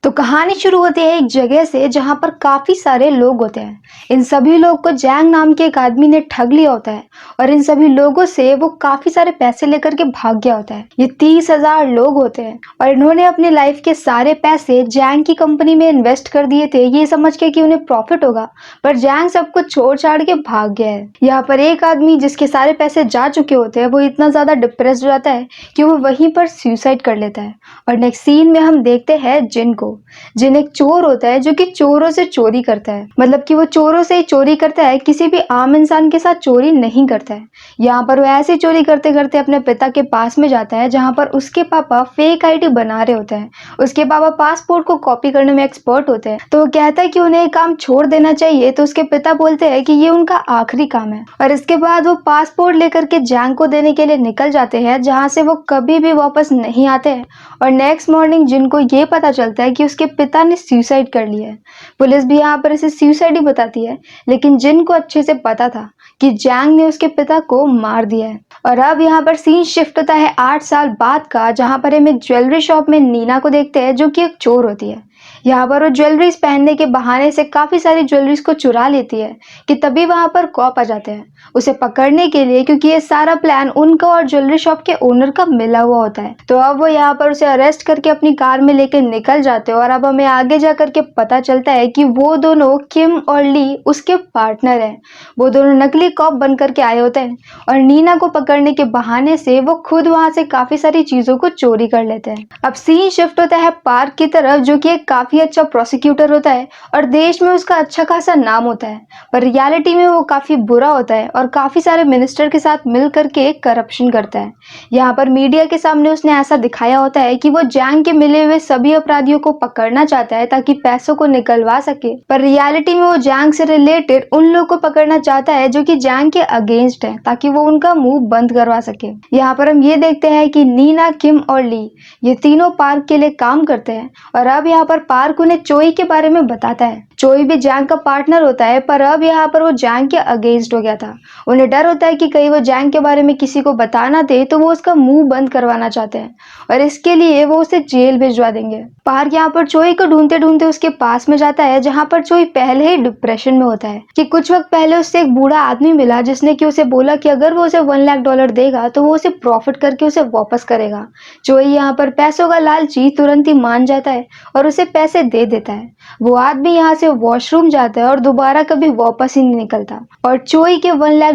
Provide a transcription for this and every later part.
तो कहानी शुरू होती है एक जगह से जहां पर काफी सारे लोग होते हैं। इन सभी लोग को जैंग नाम के एक आदमी ने ठग लिया होता है और इन सभी लोगों से वो काफी सारे पैसे लेकर के भाग गया होता है। ये 30,000 लोग होते हैं और इन्होंने अपनी लाइफ के सारे पैसे जैंग की कंपनी में इन्वेस्ट कर दिए थे, ये समझ के कि उन्हें प्रॉफिट होगा। पर जैंग सब कुछ छोड़ छाड़ के भाग गया है। यहाँ पर एक आदमी जिसके सारे पैसे जा चुके होते हैं वो इतना ज्यादा डिप्रेस्ड हो जाता है कि वो वहीं पर सुसाइड कर लेता है। और नेक्स्ट सीन में हम देखते हैं जिन को। जिन एक चोर होता है जो कि चोरों से चोरी करता है, मतलब कि वो चोरों से ही चोरी करता है, किसी भी आम इंसान के साथ चोरी नहीं करता है। यहाँ पर वो ऐसे चोरी करते करते अपने पिता के पास में जाता है जहाँ पर उसके पापा फेक आईडी बना रहे होते हैं। उसके पापा पासपोर्ट को कॉपी करने में एक्सपर्ट होते हैं, तो वो कहता है कि उन्हें ये काम छोड़ देना चाहिए। तो उसके पिता बोलते हैं कि ये उनका आखिरी काम है और इसके बाद वो पासपोर्ट लेकर के जैंग को देने के लिए निकल जाते हैं, जहाँ से वो कभी भी वापस नहीं आते हैं। और नेक्स्ट मॉर्निंग जिनको ये पता चलता है कि उसके पिता ने सुसाइड कर लिया है। पुलिस भी यहाँ पर इसे सुसाइड ही बताती है, लेकिन जिन को अच्छे से पता था कि जैंग ने उसके पिता को मार दिया है। और अब यहाँ पर सीन शिफ्ट होता है 8 साल बाद का, जहाँ पर हम एक ज्वेलरी शॉप में नीना को देखते हैं जो कि एक चोर होती है। यहाँ पर वो ज्वेलरीज पहनने के बहाने से काफी सारी ज्वेलरीज को चुरा लेती है कि तभी वहां पर कॉप आ जाते हैं उसे पकड़ने के लिए, क्योंकि ये सारा प्लान उनका और ज्वेलरी शॉप के ओनर का मिला हुआ होता है। तो अब वो यहाँ पर उसे अरेस्ट करके अपनी कार में लेकर निकल जाते हैं और अब हमें आगे जा करके पता चलता है कि वो दोनों किम और ली उसके पार्टनर हैं। वो दोनों नकली कॉप बन करके आए होते हैं और नीना को पकड़ने के बहाने से वो खुद वहां से काफी सारी चीजों को चोरी कर लेते हैं। अब सीन शिफ्ट होता है पार्क की तरफ, जो कि एक काफी अच्छा प्रोसिक्यूटर होता है और देश में उसका अच्छा खासा नाम होता है। पर रियलिटी में वो काफी बुरा होता है और काफी सारे मिनिस्टर के साथ मिल करके करप्शन करता है। यहाँ पर मीडिया के सामने उसने ऐसा दिखाया होता है कि वो जैंग के मिले हुए सभी अपराधियों को पकड़ना चाहता है ताकि पैसों को निकलवा सके। पर रियलिटी में वो जैंग से रिलेटेड उन लोगों को पकड़ना चाहता है जो कि जैंग के अगेंस्ट है, ताकि वो उनका मुंह बंद करवा सके। यहाँ पर हम ये देखते हैं कि नीना, किम और ली ये तीनों पार्क के लिए काम करते हैं और अब यहाँ पर पार्क उन्हें चोई के बारे में बताता है। चोई भी जैंग का पार्टनर होता है, पर अब यहाँ पर वो जैंग के अगेंस्ट हो गया था। उन्हें डर होता है कि कहीं वो जैंग के बारे में किसी को बताना दे तो वो उसका मुंह बंद करवाना चाहते हैं और इसके लिए वो उसे जेल भिजवा देंगे। पार्क यहाँ पर चोई को ढूंढते ढूंढते उसके पास में जाता है, जहाँ पर चोई पहले ही डिप्रेशन में होता है कि कुछ वक्त पहले उससे एक बूढ़ा आदमी मिला जिसने कि उसे बोला कि अगर वो उसे $1 लाख देगा तो वो उसे प्रॉफिट करके उसे वापस करेगा। चोई यहाँ पर पैसों का लालची तुरंत ही मान जाता है और उसे पैसे दे देता है। वो आदमी यहाँ से वॉशरूम जाता है और दोबारा कभी वापस ही नहीं निकलता और चोई के $1 लाख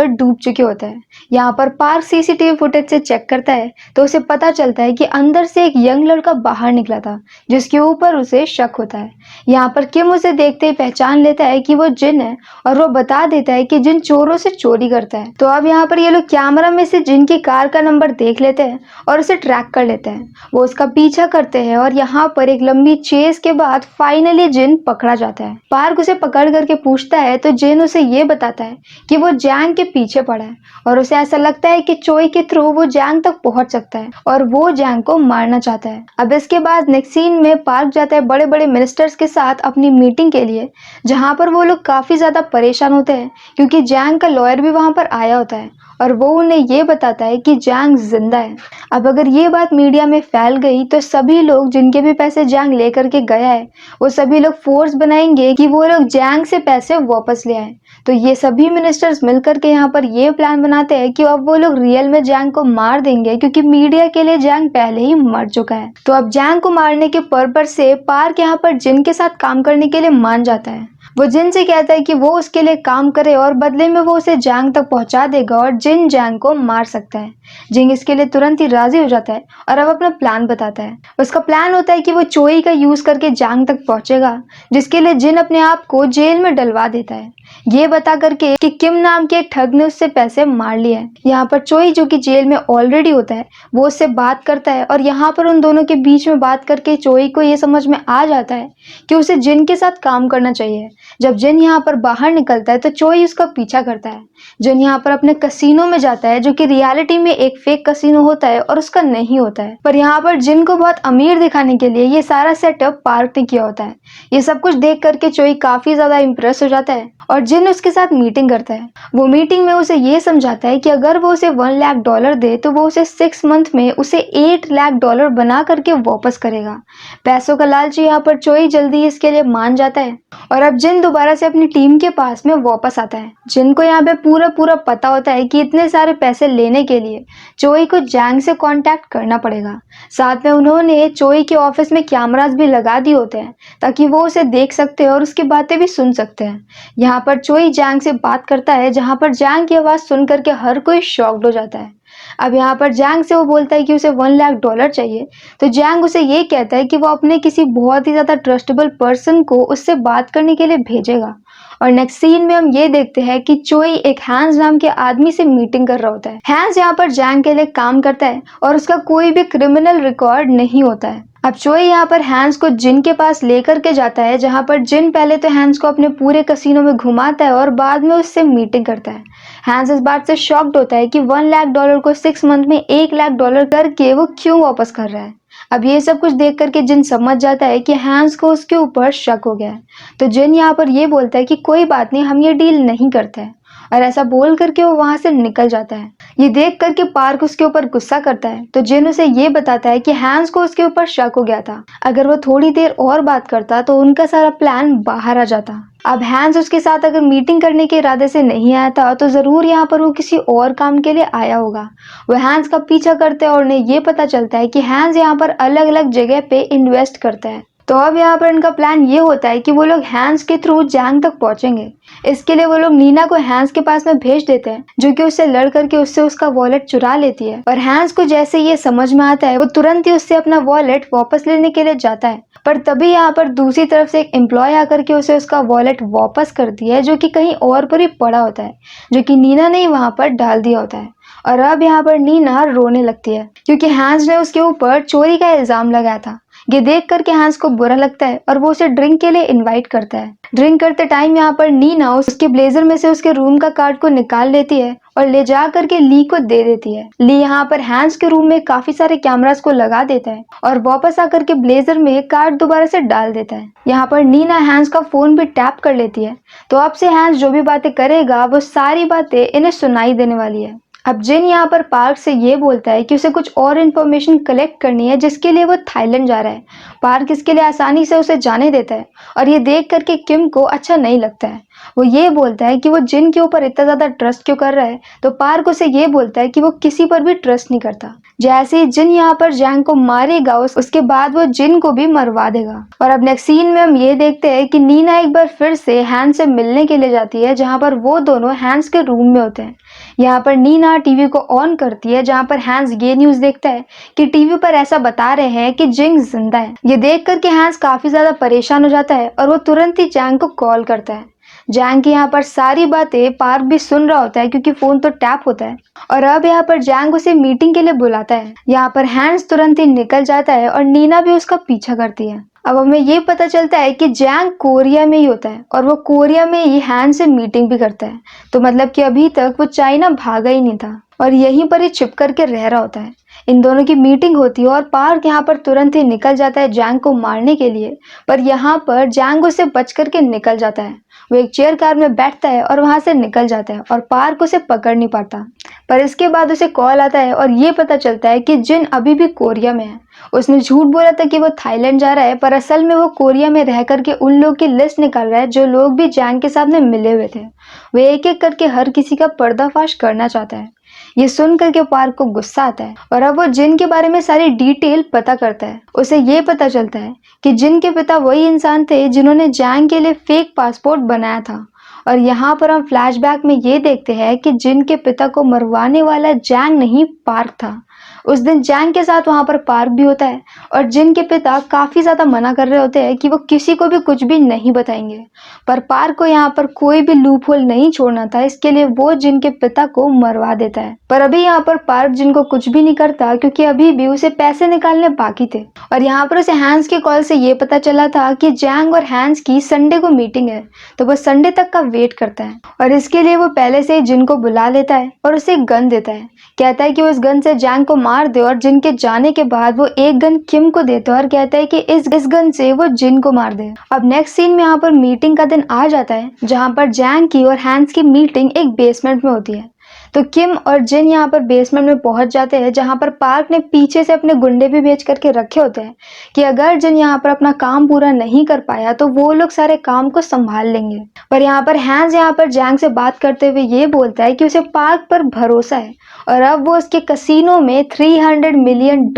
डूब चुके होते हैं। यहाँ पर पार्क सीसीटीवी फुटेज से चेक करता है तो उसे पता चलता है कि अंदर से एक यंग लड़का बाहर निकला था जिसके ऊपर उसे शक होता है। यहाँ पर किम उसे देखते ही पहचान लेता है कि वो जिन है और वो बता देता है कि जिन चोरों से चोरी करता है। तो अब यहाँ पर ये लोग कैमरा में से जिन की कार का नंबर देख लेते हैं और उसे ट्रैक कर लेते हैं। वो उसका पीछा करते हैं और यहाँ पर एक लंबी चेस के बाद फाइनली जिन पकड़ा जाता है। पार्क उसे पकड़ करके पूछता है तो जिन उसे ये बताता है कि वो जैंग के पीछे पड़ा है और उसे ऐसा लगता है कि चोई के थ्रू वो जैंग तक पहुंच सकता है और वो जैंग को मारना चाहता है। अब इसके बाद नेक्स्ट सीन में पार्क जाता है बड़े बड़े मिनिस्टर्स के साथ अपनी मीटिंग के लिए, जहां पर वो लोग काफी ज्यादा परेशान होते हैं क्योंकि जैंग का लॉयर भी वहां पर आया होता है और वो उन्हें ये बताता है कि जैंग जिंदा है। अब अगर ये बात मीडिया में फैल गई तो सभी लोग जिनके भी पैसे जैंग लेकर के गया है वो सभी लोग फोर्स बनाएंगे कि वो लोग जैंग से पैसे वापस ले आए। तो ये सभी मिनिस्टर्स मिलकर के यहाँ पर ये प्लान बनाते हैं कि अब वो लोग रियल में जैंग को मार देंगे, क्योंकि मीडिया के लिए जैंग पहले ही मर चुका है। तो अब जैंग को मारने के पर्पस से पार्क यहाँ पर जिन के साथ काम करने के लिए मान जाता है। वो जिन से कहता है कि वो उसके लिए काम करे और बदले में वो उसे जैंग तक पहुंचा देगा और जिन जैंग को मार सकता है। जिंग इसके लिए तुरंत ही राजी हो जाता है और अब अपना प्लान बताता है। उसका प्लान होता है कि वो चोई का यूज करके जैंग तक पहुंचेगा, जिसके लिए जिन अपने आप को जेल में डलवा देता है, ये बता करके कि किम नाम के एक ठग ने उससे पैसे मार लिए हैं। यहाँ पर चोई जो कि जेल में ऑलरेडी होता है वो उससे बात करता है और यहाँ पर उन दोनों के बीच में बात करके चोई को ये समझ में आ जाता है कि उसे जिन के साथ काम करना चाहिए, जब जिन यहाँ पर बाहर निकलता है तो चोई उसका पीछा करता है। जिन यहाँ पर अपने कसिनो में जाता है जो कि रियलिटी में एक फेक कसिनो होता है और उसका नहीं होता है, पर यहाँ पर जिन को बहुत अमीर दिखाने के लिए ये सारा सेटअप पार्क ने किया होता है। ये सब कुछ देख करके चोई काफी ज्यादा इम्प्रेस हो जाता है और जिन उसके साथ मीटिंग करता है। वो मीटिंग में उसे ये समझाता है कि अगर वो उसे $1 लाख दे तो वो उसे 6 मंथ में उसे $8 लाख बना करके वापस करेगा। पैसों का लालची यहाँ पर चोई जल्दी इसके लिए मान जाता है और अब जिन दोबारा से अपनी टीम के पास में वापस आता है। जिन को यहाँ पे पूरा पूरा पता होता है कि इतने सारे पैसे लेने के लिए चोई को जैंग से कांटेक्ट करना पड़ेगा। साथ में उन्होंने चोई के ऑफिस में कैमरास भी लगा दिए होते हैं ताकि वो उसे देख सकते हैं और उसकी बातें भी सुन सकते हैं। यहाँ पर चोई जैंग से बात करता है जहाँ पर जैंग की आवाज सुन करके हर कोई शॉक्ड हो जाता है। अब यहाँ पर जैंग से वो बोलता है कि उसे $1 लाख चाहिए, तो जैंग उसे ये कहता है कि वो अपने किसी बहुत ही ज्यादा ट्रस्टेबल पर्सन को उससे बात करने के लिए भेजेगा। और नेक्स्ट सीन में हम ये देखते हैं कि चोई एक हैंस नाम के आदमी से मीटिंग कर रहा होता है। हैंस यहाँ पर जैंग के लिए काम करता है और उसका कोई भी क्रिमिनल रिकॉर्ड नहीं होता है। अब चोई यहाँ पर हैंस को जिन के पास लेकर के जाता है जहाँ पर जिन पहले तो हैंस को अपने पूरे कसिनो में घुमाता है और बाद में उससे मीटिंग करता है। हैंस इस बात से शॉक्ड होता है कि $1 लाख को 6 मंथ में $1 लाख करके वो क्यों वापस कर रहा है। अब ये सब कुछ देख करके जिन समझ जाता है कि हैंस को उसके ऊपर शक हो गया है, तो जिन यहाँ पर ये बोलता है कि कोई बात नहीं, हम ये डील नहीं करते हैं, और ऐसा बोल करके वो वहां से निकल जाता है। ये देख करके पार्क उसके ऊपर गुस्सा करता है, तो जिन उसे ये बताता है कि हैंस को उसके ऊपर शक हो गया था, अगर वो थोड़ी देर और बात करता तो उनका सारा प्लान बाहर आ जाता। अब हैंस उसके साथ अगर मीटिंग करने के इरादे से नहीं आया था तो जरूर यहाँ पर वो किसी और काम के लिए आया होगा। वो हैंस का पीछा करते हैं और उन्हें ये पता चलता है कि हैंस यहाँ पर अलग अलग जगह पे इन्वेस्ट करता है। तो अब यहाँ पर इनका प्लान ये होता है कि वो लोग हैंस के थ्रू जैंग तक पहुंचेंगे। इसके लिए वो लोग नीना को हैंस के पास में भेज देते हैं जो कि उससे लड़ करके उससे उसका वॉलेट चुरा लेती है। और हैंस को जैसे ये समझ में आता है वो तुरंत ही उससे अपना वॉलेट वापस लेने के लिए जाता है, पर तभी यहाँ पर दूसरी तरफ से एक एम्प्लॉय आकर के उसे उसका वॉलेट वापस करती है जो कि कहीं और पर ही पड़ा होता है, जो कि नीना ने वहां पर डाल दिया होता है। और अब यहाँ पर नीना रोने लगती है क्योंकि हैंस ने उसके ऊपर चोरी का इल्जाम लगाया था। ये देख करके हैंस को बुरा लगता है और वो उसे ड्रिंक के लिए इनवाइट करता है। ड्रिंक करते टाइम यहाँ पर नीना उसके ब्लेजर में से उसके रूम का कार्ड को निकाल लेती है और ले जा करके ली को दे देती है। ली यहाँ पर हैंस के रूम में काफी सारे कैमरास को लगा देता है और वापस आकर के ब्लेजर में कार्ड दोबारा से डाल देता है। यहाँ पर नीना हैंस का फोन भी टैप कर लेती है, तो अब से हैंस जो भी बातें करेगा वो सारी बातें इन्हें सुनाई देने वाली है। अब जिन यहाँ पर पार्क से ये बोलता है कि उसे कुछ और इन्फॉर्मेशन कलेक्ट करनी है जिसके लिए वो थाईलैंड जा रहा है। पार्क इसके लिए आसानी से उसे जाने देता है और ये देख करके किम को अच्छा नहीं लगता है। वो ये बोलता है कि वो जिन के ऊपर इतना ज्यादा ट्रस्ट क्यों कर रहा है, तो पार्क उसे ये बोलता है कि वो किसी पर भी ट्रस्ट नहीं करता। जैसे ही जिन यहाँ पर जैंग को मारेगा उसके बाद वो जिन को भी मरवा देगा। और अब नेक्स्ट सीन में हम ये देखते हैं कि नीना एक बार फिर से हैंस से मिलने के लिए जाती है जहाँ पर वो दोनों हैंस के रूम में होते हैं। यहाँ पर नीना टीवी को ऑन करती है जहाँ पर हैंस ये न्यूज देखता है कि टीवी पर ऐसा बता रहे हैं कि जिंग जिंदा है। ये देख करके हैंस काफी ज्यादा परेशान हो जाता है और वो तुरंत ही जैंग को कॉल करता है। जैंग की यहाँ पर सारी बातें पार्क भी सुन रहा होता है क्योंकि फोन तो टैप होता है। और अब यहाँ पर जैंग उसे मीटिंग के लिए बुलाता है। यहाँ पर हैंस तुरंत ही निकल जाता है और नीना भी उसका पीछा करती है। अब हमें ये पता चलता है कि जैंग कोरिया में ही होता है और वो कोरिया में ही हैंस से मीटिंग भी करता है, तो मतलब कि अभी तक वो चाइना भागा ही नहीं था और यहीं पर ही छिप करके रह रहा होता है। इन दोनों की मीटिंग होती है और पार्क यहाँ पर तुरंत ही निकल जाता है जैंग को मारने के लिए, पर यहाँ पर जैंग उससे बच करके निकल जाता है। वो एक चेयर कार में बैठता है और वहां से निकल जाता है और पार्क उसे पकड़ नहीं पाता। पर इसके बाद उसे कॉल आता है और ये पता चलता है कि जिन अभी भी कोरिया में है। उसने झूठ बोला था कि वो थाईलैंड जा रहा है, पर असल में वो कोरिया में रह करके उन लोग की लिस्ट निकाल रहा है जो लोग भी जैंग के सामने मिले हुए थे। वो एक एक करके हर किसी का पर्दाफाश करना चाहता है। ये सुन करके पार्क को गुस्सा आता है और अब वो जिन के बारे में सारी डिटेल पता करता है। उसे ये पता चलता है कि जिन के पिता वही इंसान थे जिन्होंने जैंग के लिए फेक पासपोर्ट बनाया था। और यहाँ पर हम फ्लैशबैक में ये देखते हैं कि जिन के पिता को मरवाने वाला जैंग नहीं पार्क था। उस दिन जैंग के साथ वहां पर पार्क भी होता है और जिन के पिता काफी ज्यादा मना कर रहे होते हैं कि वो किसी को भी कुछ भी नहीं बताएंगे, पर पार्क को यहाँ पर कोई भी लूप होल नहीं छोड़ना था, इसके लिए वो जिन के पिता को मरवा देता है। पर अभी यहाँ पर पार्क जिन को कुछ भी नहीं करता क्योंकि अभी भी उसे पैसे निकालने बाकी थे और यहाँ पर उसे हैंस के कॉल से ये पता चला था कि जैंग और हैंस की संडे को मीटिंग है, तो वो संडे तक का वेट करता है और इसके लिए वो पहले से ही जिन को बुला लेता है और उसे एक गन देता है। कहता है कि वो इस गन से जैंग को मार दे और जिन के जाने के बाद वो एक गन किम को देता है और कहता है कि इस गन से वो जिन को मार दे। अब नेक्स्ट सीन में यहाँ पर मीटिंग का दिन आ जाता है जहाँ पर जैंग की और हैंस की मीटिंग एक बेसमेंट में होती है। तो किम और जिन यहाँ पर बेसमेंट में पहुंच जाते हैं जहाँ पर पार्क ने पीछे से अपने गुंडे भी भेज करके रखे होते हैं कि अगर जिन यहाँ पर अपना काम पूरा नहीं कर पाया तो वो लोग सारे काम को संभाल लेंगे। पर यहाँ पर हैंस यहाँ पर जैंग से बात करते हुए ये बोलता है कि उसे पार्क पर भरोसा है और अब वो उसके कसीनो में $300 मिलियन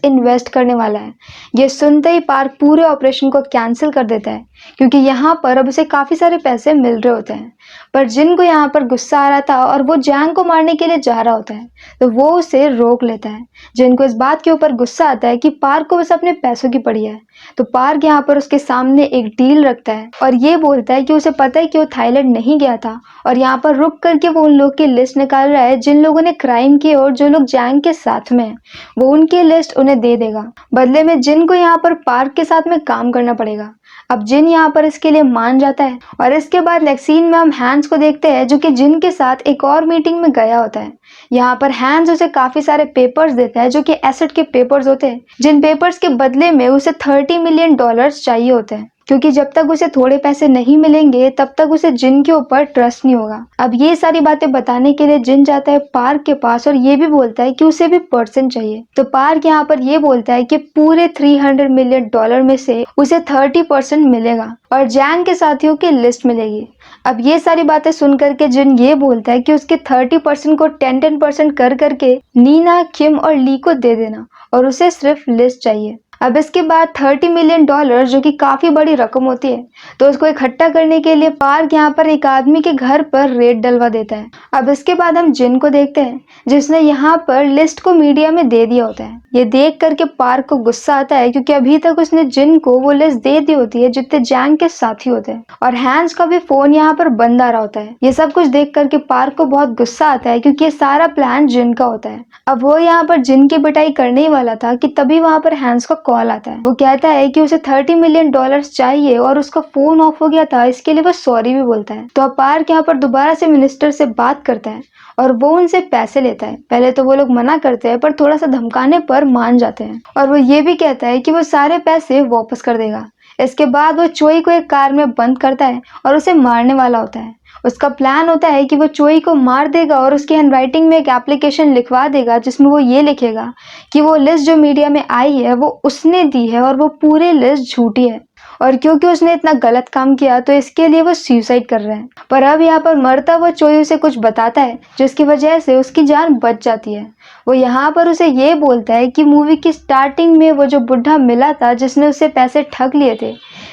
इन्वेस्ट करने वाला है। ये सुनते ही पार्क पूरे ऑपरेशन को कैंसिल कर देता है क्योंकि यहाँ पर अब उसे काफी सारे पैसे मिल रहे होते हैं। पर जिन को यहाँ पर गुस्सा आ रहा था और वो जैंग को मारने के लिए जा रहा होता है तो वो उसे रोक लेता है। जिन को इस बात के ऊपर गुस्सा आता है कि पार्क को बस अपने पैसों की पड़ी है, तो पार्क यहाँ पर उसके सामने एक डील रखता है और ये बोलता है कि उसे पता है कि वो थाईलैंड नहीं गया था और यहाँ पर रुक करके वो उन लोग की लिस्ट निकाल रहा है जिन लोगों ने क्राइम किए और जो लोग जैंग के साथ में है वो उनकी लिस्ट उन्हें दे देगा। बदले में जिन को यहाँ पर पार्क के साथ में काम करना पड़ेगा। अब जिन यहाँ पर इसके लिए मान जाता है और इसके बाद नेक्स्ट सीन में हम हैंस को देखते हैं जो कि जिन के साथ एक और मीटिंग में गया होता है। यहाँ पर हैंस उसे काफी सारे पेपर्स देता है जो कि एसेट के पेपर्स होते हैं, जिन पेपर्स के बदले में उसे $30 मिलियन चाहिए होते हैं क्योंकि जब तक उसे थोड़े पैसे नहीं मिलेंगे तब तक उसे जिन के ऊपर ट्रस्ट नहीं होगा। अब ये सारी बातें बताने के लिए जिन जाता है पार्क के पास और ये भी बोलता है कि उसे भी पर्सन चाहिए। तो पार्क यहाँ पर ये बोलता है कि पूरे $300 मिलियन में से उसे 30% मिलेगा और जैंग के साथियों की लिस्ट मिलेगी। अब ये सारी बातें सुन करके जिन ये बोलता है कि उसके 30% को 10% कर करके नीना, किम और ली को दे देना और उसे सिर्फ लिस्ट चाहिए। अब इसके बाद $30 मिलियन जो कि काफी बड़ी रकम होती है, तो उसको इकट्ठा करने के लिए पार्क यहाँ पर एक आदमी के घर पर रेड डलवा देता है। अब इसके बाद हम जिन को देखते हैं जिसने यहाँ पर लिस्ट को मीडिया में दे दिया होता है। ये देख करके पार्क को गुस्सा आता है क्योंकि अभी तक उसने जिन को वो लिस्ट दे दी होती है जितने जैंग के साथी होते हैं और हैंस का भी फोन यहाँ पर बंद आ रहा होता है। ये सब कुछ देख करके पार्क को बहुत गुस्सा आता है क्योंकि ये सारा प्लान जिन का होता है। अब वो यहाँ पर जिन की पिटाई करने ही वाला था कि तभी वहां पर हैंस का कॉल आता है। वो कहता है कि उसे $30 मिलियन चाहिए और उसका फोन ऑफ हो गया था, इसके लिए वो सॉरी भी बोलता है। तो अब पार्क यहाँ पर दोबारा से मिनिस्टर से बात करता है और वो उनसे पैसे लेता है। पहले तो वो लोग मना करते हैं पर थोड़ा सा धमकाने पर मान जाते हैं और वो ये भी कहता है कि वो सारे पैसे वापस कर देगा। इसके बाद वो चोई को एक कार में बंद करता है और उसे मारने वाला होता है। उसका प्लान होता है कि वो चोई को मार देगा और उसकी हैंडराइटिंग में एक एप्लीकेशन लिखवा देगा जिसमें वो ये लिखेगा कि वो लिस्ट जो मीडिया में आई है वो उसने दी है और वो पूरी लिस्ट झूठी है और क्योंकि उसने इतना गलत काम किया तो इसके लिए वो सुसाइड कर रहा है। पर अब यहाँ पर मरता हुआ चोई उसे कुछ बताता है जिसकी वजह से उसकी जान बच जाती है। वो यहाँ पर उसे ये बोलता है कि मूवी की स्टार्टिंग में वो जो बुढ़ा मिला था जिसने उससे पैसे ठग लिए थे,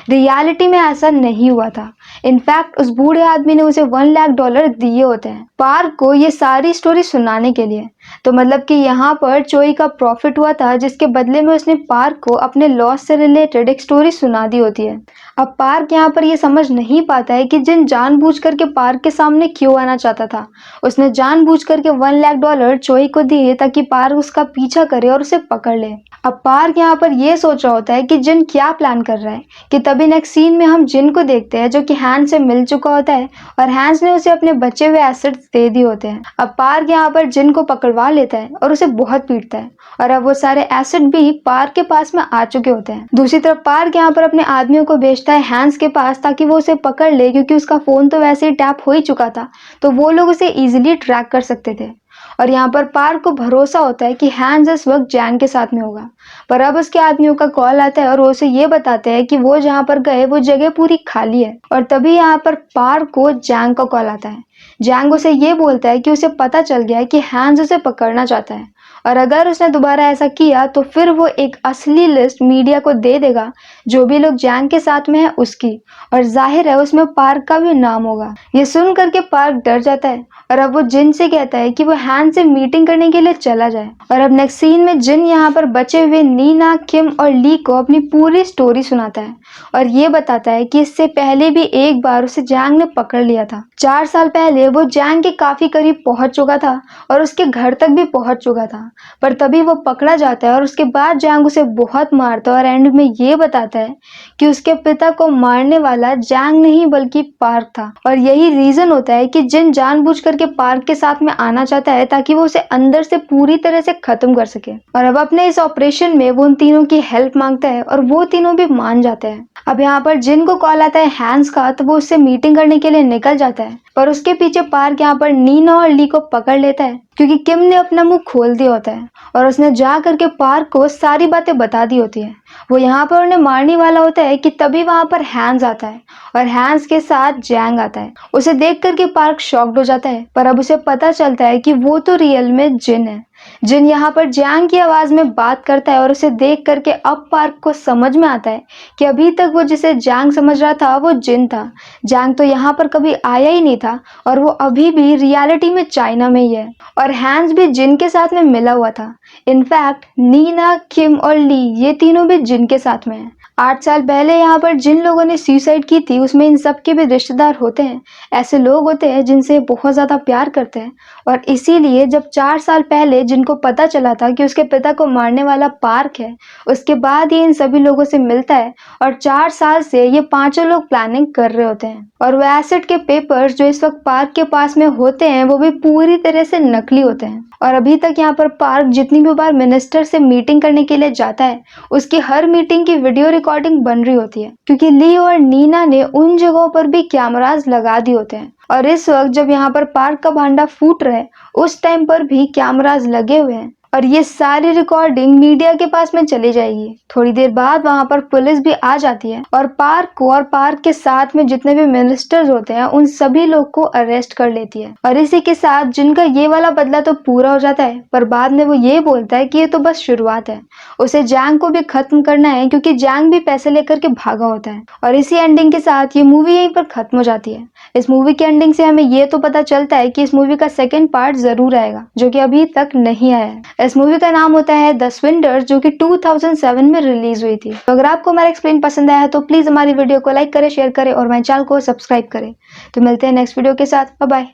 रियलिटी में ऐसा नहीं हुआ था। इनफैक्ट उस बूढ़े आदमी ने उसे $1 लाख दिए होते हैं पार्क को ये सारी स्टोरी सुनाने के लिए। तो मतलब कि यहाँ पर चोई का प्रॉफिट हुआ था जिसके बदले में उसने पार्क को अपने लॉस से रिलेटेड एक स्टोरी सुना दी होती है। अब पार्क यहाँ पर ये समझ नहीं पाता है कि जिन जानबूझ करके पार्क के सामने क्यों आना चाहता था। उसने जानबूझ करके $1 लाख चोई को दिए ताकि पार्क उसका पीछा करे और उसे पकड़ ले। अब पार्क यहाँ पर ये सोच रहा होता है कि जिन क्या प्लान कर रहा है कि तभी नेक्स्ट सीन में हम जिन को देखते हैं जो कि हैंस से मिल चुका होता है और हैंस ने उसे अपने बचे हुए एसेट्स दे दिए होते हैं। अब पार्क यहाँ पर जिन को पकड़वा लेता है और उसे बहुत पीटता है और अब वो सारे एसेट भी पार्क के पास में आ चुके होते हैं। दूसरी तरफ पार्क यहाँ पर अपने आदमियों को भेजता है हैंस के पास ताकि वो उसे पकड़ ले क्योंकि उसका फोन तो वैसे ही टैप हो ही चुका था, तो वो लोग उसे इजीली ट्रैक कर सकते थे। और यहाँ पर पार्क को भरोसा होता है कि हैंस इस वक्त जैंग के साथ में होगा। पर अब उसके आदमियों का कॉल आता है और वो उसे ये बताते हैं कि वो जहाँ पर गए वो जगह पूरी खाली है। और तभी यहाँ पर पार्क को जैंग का कॉल आता है। जैंग उसे ये बोलता है कि उसे पता चल गया है कि हैंस उसे पकड़ना चाहता है और अगर उसने दोबारा ऐसा किया तो फिर वो एक असली लिस्ट मीडिया को दे देगा, जो भी लोग जैंग के साथ में है उसकी, और जाहिर है उसमें पार्क का भी नाम होगा। ये सुन करके पार्क डर जाता है और अब वो जिन से कहता है कि वो हैन से मीटिंग करने के लिए चला जाए। और अब नेक्स्ट सीन में जिन यहाँ पर बचे हुए नीना, किम और ली को अपनी पूरी स्टोरी सुनाता है और ये बताता है कि इससे पहले भी एक बार उसे जैंग ने पकड़ लिया था। 4 साल पहले वो जैंग के काफी करीब पहुंच चुका था और उसके घर तक भी पहुंच चुका था, पर तभी वो पकड़ा जाता है और उसके बाद जैंग उसे बहुत मारता है और एंड में ये बताता है कि उसके पिता को मारने वाला जैंग नहीं बल्कि पार्क था। और यही रीजन होता है कि जिन जानबूझ करके पार्क के साथ में आना चाहता है ताकि वो उसे अंदर से पूरी तरह से खत्म कर सके। और अब अपने इस ऑपरेशन में वो उन तीनों की हेल्प मांगता है और वो तीनों भी मान जाते हैं। अब यहाँ पर जिन को कॉल आता है हैंस का, तो वो उससे मीटिंग करने के लिए निकल जाता है, पर उसके पीछे पार्क यहाँ पर नीना और ली को पकड़ लेता है क्योंकि किम ने अपना मुंह खोल दिया होता है और उसने जा करके पार्क को सारी बातें बता दी होती है। वो यहाँ पर उन्हें मारने वाला होता है कि तभी वहां पर हैंस आता है और हैंस के साथ जैंग आता है। उसे देख करके पार्क शॉक्ड हो जाता है, पर अब उसे पता चलता है कि वो तो रियल में जिन है। जिन यहाँ पर जैंग की आवाज में बात करता है और उसे देख करके अब पार्क को समझ में आता है कि अभी तक वो जिसे जैंग समझ रहा था वो जिन था। जैंग तो यहाँ पर कभी आया ही नहीं था और वो अभी भी रियलिटी में चाइना में ही है और हैंस भी जिन के साथ में मिला हुआ था। इनफैक्ट नीना, किम और ली ये तीनों भी जिन के साथ में हैं। 8 साल पहले यहाँ पर जिन लोगों ने सुसाइड की थी उसमें इन सब के भी रिश्तेदार होते हैं। ऐसे लोग होते हैं जिनसे बहुत ज्यादा प्यार करते हैं और इसीलिए जब 4 साल पहले जिनको पता चला था कि उसके पिता को मारने वाला पार्क है, उसके बाद ये इन सभी लोगों से मिलता है और 4 साल से ये पांचों लोग प्लानिंग कर रहे होते हैं। और वो एसिड के पेपर्स जो इस वक्त पार्क के पास में होते हैं वो भी पूरी तरह से नकली होते हैं। और अभी तक यहाँ पर पार्क जितनी भी बार मिनिस्टर से मीटिंग करने के लिए जाता है उसकी हर मीटिंग की वीडियो रिकॉर्डिंग बन रही होती है क्योंकि ली और नीना ने उन जगहों पर भी कैमरास लगा दिए होते हैं। और इस वक्त जब यहाँ पर पार्क का भांडा फूट रहा है उस टाइम पर भी कैमरास लगे हुए हैं और ये सारी रिकॉर्डिंग मीडिया के पास में चली जाएगी। थोड़ी देर बाद वहां पर पुलिस भी आ जाती है और पार्क को और पार्क के साथ में जितने भी मिनिस्टर्स होते हैं उन सभी लोग को अरेस्ट कर लेती है। और इसी के साथ जिनका ये वाला बदला तो पूरा हो जाता है, पर बाद में वो ये बोलता है कि ये तो बस शुरुआत है, उसे जैंग को भी खत्म करना है क्योंकि जैंग भी पैसे लेकर के भागा होता है। और इसी एंडिंग के साथ ये मूवी यहीं पर खत्म हो जाती है। इस मूवी की एंडिंग से हमें ये तो पता चलता है कि इस मूवी का सेकंड पार्ट जरूर आएगा जो कि अभी तक नहीं आया है। इस मूवी का नाम होता है द स्विंडर्स जो कि 2007 में रिलीज हुई थी। तो अगर आपको हमारा एक्सप्लेन पसंद आया तो प्लीज हमारी वीडियो को लाइक करें, शेयर करें और हमारे चैनल को सब्सक्राइब करें। तो मिलते हैं नेक्स्ट वीडियो के साथ। Bye bye.